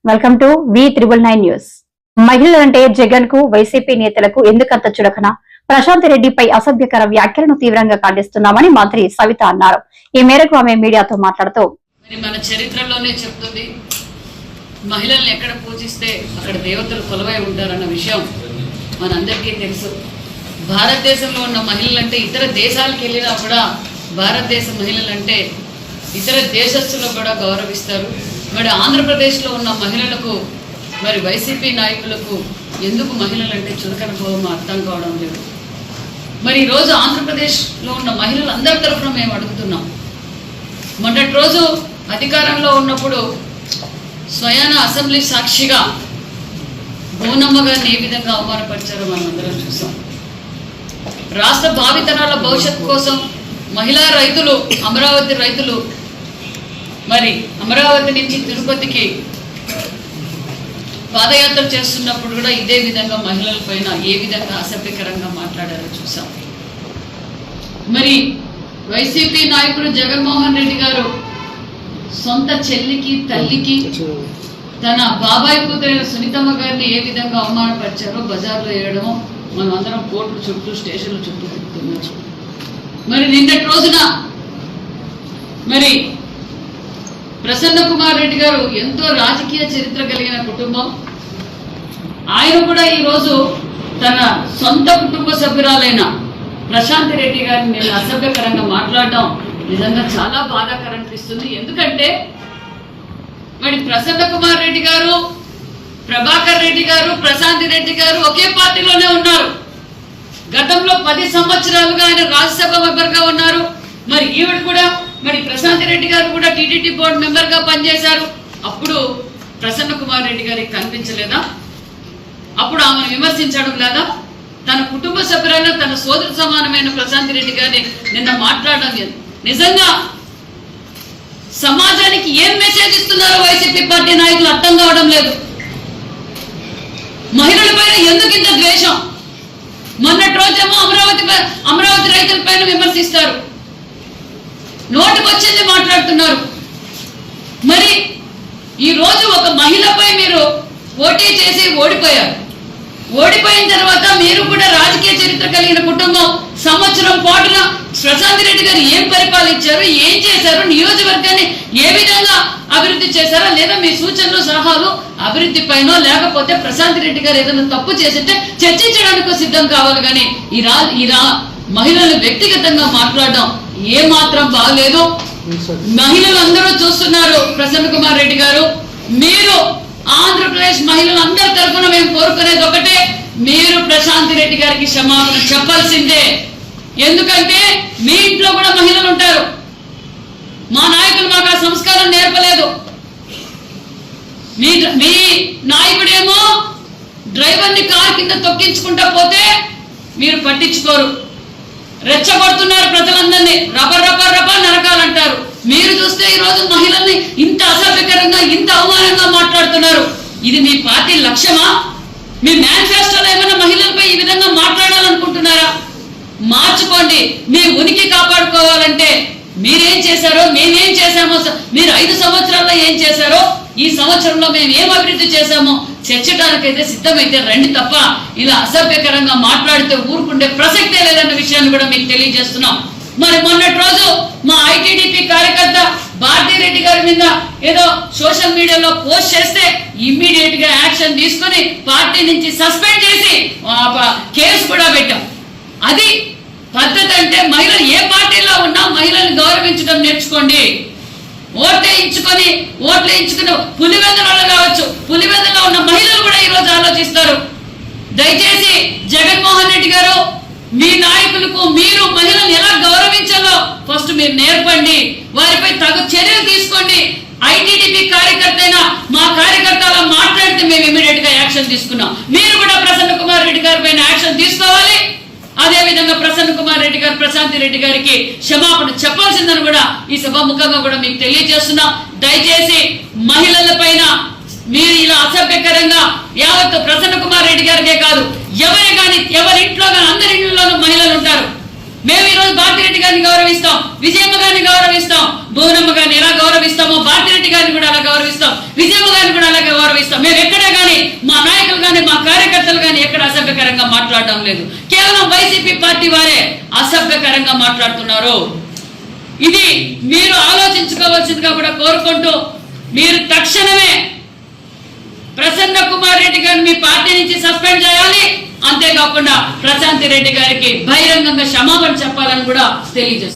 Welcome to V999 news. మహిళలంటే జగన్ కు వైసీపీ నేతలకు ఎందుకంత చులకన? ప్రశాంత్ రెడ్డిపై అసభ్యకర వ్యాఖ్యలను తీవ్రంగా ఖండిస్తున్నామని మంత్రి సవిత అన్నారు. ఈ మేరకు ఆమె మీడియాతో మాట్లాడుతూ, మన చరిత్రలోనే చెప్తుంది, మహిళల్ని ఎక్కడ పూజిస్తే అక్కడ దేవతలు కొలువై ఉంటారన్న విషయం మనందరికీ తెలుసు. భారతదేశంలో ఉన్న మహిళలంటే ఇతర దేశాలకు వెళ్ళినా కూడా భారతదేశ మహిళలంటే ఇతర దేశస్తులు కూడా గౌరవిస్తారు. మరి ఆంధ్రప్రదేశ్లో ఉన్న మహిళలకు, మరి వైసీపీ నాయకులకు ఎందుకు మహిళలంటే చులకన భావం అర్థం కావడం లేదు. మరి ఈరోజు ఆంధ్రప్రదేశ్లో ఉన్న మహిళలందరి తరఫున మేము అడుగుతున్నాం. మొన్నటి రోజు అధికారంలో ఉన్నప్పుడు స్వయాన అసెంబ్లీ సాక్షిగా బోనమ్మ గారిని ఏ విధంగా అవమానపరిచారో మనం అందరం చూసాం. రాష్ట్ర భావితరాల భవిష్యత్తు కోసం మహిళా రైతులు, అమరావతి రైతులు మరి అమరావతి నుంచి తిరుపతికి పాదయాత్ర చేస్తున్నప్పుడు కూడా ఇదే విధంగా మహిళల పైన ఏ విధంగా అసభ్యకరంగా మాట్లాడారో చూసాం. మరి వైసీపీ నాయకుడు జగన్మోహన్ రెడ్డి గారు సొంత చెల్లికి, తల్లికి, తన బాబాయ్ కూతురైన సునీతమ్మ గారిని ఏ విధంగా అవమానపరిచారో బజార్లో వేయడమో మనం అందరం కోర్టు చుట్టూ, స్టేషన్ల చుట్టూ తిరుగుతున్నారు. మరి నిన్నటి రోజున మరి ప్రసన్న కుమార్ రెడ్డి గారు ఎంతో రాజకీయ చరిత్ర కలిగిన కుటుంబం. ఆయన కూడా ఈరోజు తన సొంత కుటుంబ సభ్యురాలైన ప్రశాంత్ రెడ్డి గారిని నేను అసభ్యకరంగా మాట్లాడడం నిజంగా చాలా బాధాకరం అనిపిస్తుంది. ఎందుకంటే మరి ప్రసన్న కుమార్ రెడ్డి గారు, ప్రభాకర్ రెడ్డి గారు, ప్రశాంత్ రెడ్డి గారు ఒకే పార్టీలోనే ఉన్నారు. గతంలో 10 సంవత్సరాలుగా ఆయన రాజ్యసభ మెంబర్గా ఉన్నారు. మరి ఈవిడ కూడా, మరి ప్రశాంత్ రెడ్డి గారు కూడా టీటీడీ బోర్డు మెంబర్గా పనిచేశారు. అప్పుడు ప్రసన్న కుమార్ రెడ్డి గారికి కనిపించలేదా? అప్పుడు ఆమెను విమర్శించడం లేదా? తన కుటుంబ సభ్యులైన, తన సోదరు సమానమైన ప్రశాంత్ రెడ్డి గారిని నిన్న మాట్లాడడం లేదు. నిజంగా సమాజానికి ఏం మెసేజ్ ఇస్తున్నారో వైసీపీ పార్టీ నాయకులు అర్థం కావడం లేదు. మహిళల పైన ఎందుకు ఇంత ద్వేషం? మొన్నటి రోజేమో అమరావతి రైతుల పైన విమర్శిస్తారు, నోటికి వచ్చింది మాట్లాడుతున్నారు. మరి ఈ రోజు ఒక మహిళపై మీరు పోటీ చేసి ఓడిపోయారు. ఓడిపోయిన తర్వాత మీరు కూడా రాజకీయ చరిత్ర కలిగిన కుటుంబం, సంవత్సరం పాటున ప్రశాంత్ రెడ్డి గారు ఏం పరిపాలించారు, ఏం చేశారు, నియోజకవర్గాన్ని ఏ విధంగా అభివృద్ధి చేశారా, లేదా మీ సూచనలు, సలహాలు అభివృద్ధి పైన, లేకపోతే ప్రశాంత్ రెడ్డి గారు ఏదైనా తప్పు చేసింటే చర్చించడానికి సిద్ధం కావాలి. కానీ ఈ మహిళలు వ్యక్తిగతంగా మాట్లాడడం ఏ మాత్రం బాగలేదు. మహిళలందరూ చూస్తున్నారు. ప్రసన్న కుమార్ రెడ్డి గారు, మీరు ఆంధ్రప్రదేశ్ మహిళలందరి తరఫున మేము కోరుకునేది ఒకటే, మీరు ప్రశాంత్ రెడ్డి గారికి క్షమాపణ చెప్పాల్సిందే. ఎందుకంటే మీ ఇంట్లో కూడా మహిళలు ఉంటారు. మా నాయకులు మాకు ఆ సంస్కారం నేర్పలేదు. మీ నాయకుడేమో డ్రైవర్ని కారు కింద తొక్కించుకుంటా పోతే మీరు పట్టించుకోరు, రెచ్చగొడుతున్నారు ప్రజలందరినీ, రబ్బర్ రబ్బర్ రబ్బర్ నరకాలంటారు. మీరు చూస్తే ఈ రోజు మహిళల్ని ఇంత అసభ్యకరంగా, ఇంత అవమానంగా మాట్లాడుతున్నారు. ఇది మీ పార్టీ లక్ష్యమా? మీ మేనిఫెస్టోలో ఏమైనా మహిళలపై ఈ విధంగా మాట్లాడాలనుకుంటున్నారా? మార్చుకోండి. మీ ఉనికి కాపాడుకోవాలంటే మీరేం చేశారో, మేమేం చేశామో, మీరు 5 సంవత్సరాల్లో ఏం చేశారో, ఈ సంవత్సరంలో మేము ఏం అభివృద్ధి చేశామో చర్చడానికైతే సిద్ధమైతే రండి తప్ప ఇలా అసభ్యకరంగా మాట్లాడితే ఊరుకుండే ప్రసక్తే లేదన్న విషయాన్ని కూడా మీకు తెలియజేస్తున్నాం. మరి మొన్నటి రోజు మా ఐటీడీపీ కార్యకర్త భారతిరెడ్డి గారి మీద ఏదో సోషల్ మీడియాలో పోస్ట్ చేస్తే ఇమ్మీడియట్ గా యాక్షన్ తీసుకుని పార్టీ నుంచి సస్పెండ్ చేసి కేసు కూడా పెట్టాం. అది పద్ధతి అంటే? మహిళలు ఏ పార్టీలో ఉన్నా మహిళల్ని గౌరవించడం నేర్చుకోండి. ఓట్లేయించుకుని పులివెందులలో కావచ్చు, పులివెందులో ఉన్న మహిళలు కూడా ఈరోజు ఆలోచిస్తారు. దయచేసి జగన్మోహన్ రెడ్డి గారు, మీ నాయకులకు మీరు మహిళలు ఎలా గౌరవించాలో ఫస్ట్ మీరు నేర్పండి. వారిపై తగు చర్యలు తీసుకోండి. ఐటీడీపీ కార్యకర్త అయినా మా కార్యకర్త అలా మాట్లాడితే మేము ఇమీడియట్ గా యాక్షన్ తీసుకున్నాం. మీరు కూడా ప్రసన్న కుమార్ రెడ్డి గారి పైన యాక్షన్ తీసుకోవాలి. అదే విధంగా ప్రసన్న కుమార్ రెడ్డి గారు, ప్రశాంత్ రెడ్డి గారికి క్షమాపణ చెప్పాల్సిందని కూడా ఈ సభాముఖంగా కూడా మీకు తెలియజేస్తున్నాం. దయచేసి మహిళల పైన మీరు ఇలా అసభ్యకరంగా యావత్ ప్రసన్న కుమార్ రెడ్డి గారికే కాదు, ఎవరే కానీ, ఎవరింట్లో కానీ, అందరి ఇంట్లోనూ మహిళలు ఉంటారు. మేము ఈ రోజు భారతిరెడ్డి గారిని గౌరవిస్తాం, విజయమ్మ గారిని గౌరవిస్తాం, భువనమ్మ గారిని ఎలా గౌరవిస్తామో భారతిరెడ్డి గారిని కూడా అలా గౌరవిస్తాం, విజయమ్మ గారిని కూడా అలాగే గౌరవిస్తాం. చేస్తాం. మేము ఎక్కడే కానీ మా నాయకులు కానీ మా కార్యకర్తలు కానీ ఎక్కడ అసభ్యకరంగా మాట్లాడడం లేదు. కేవలం వైసీపీ పార్టీ వారే అసభ్యకరంగా మాట్లాడుతున్నారు. ఇది మీరు ఆలోచించుకోవాల్సిందిగా కూడా కోరుకుంటూ, మీరు తక్షణమే ప్రసన్న కుమార్ రెడ్డి గారిని మీ పార్టీ నుంచి సస్పెండ్ చేయాలి. అంతేకాకుండా ప్రశాంతి రెడ్డి గారికి బహిరంగంగా క్షమాపణ చెప్పాలని కూడా తెలియజేస్తారు.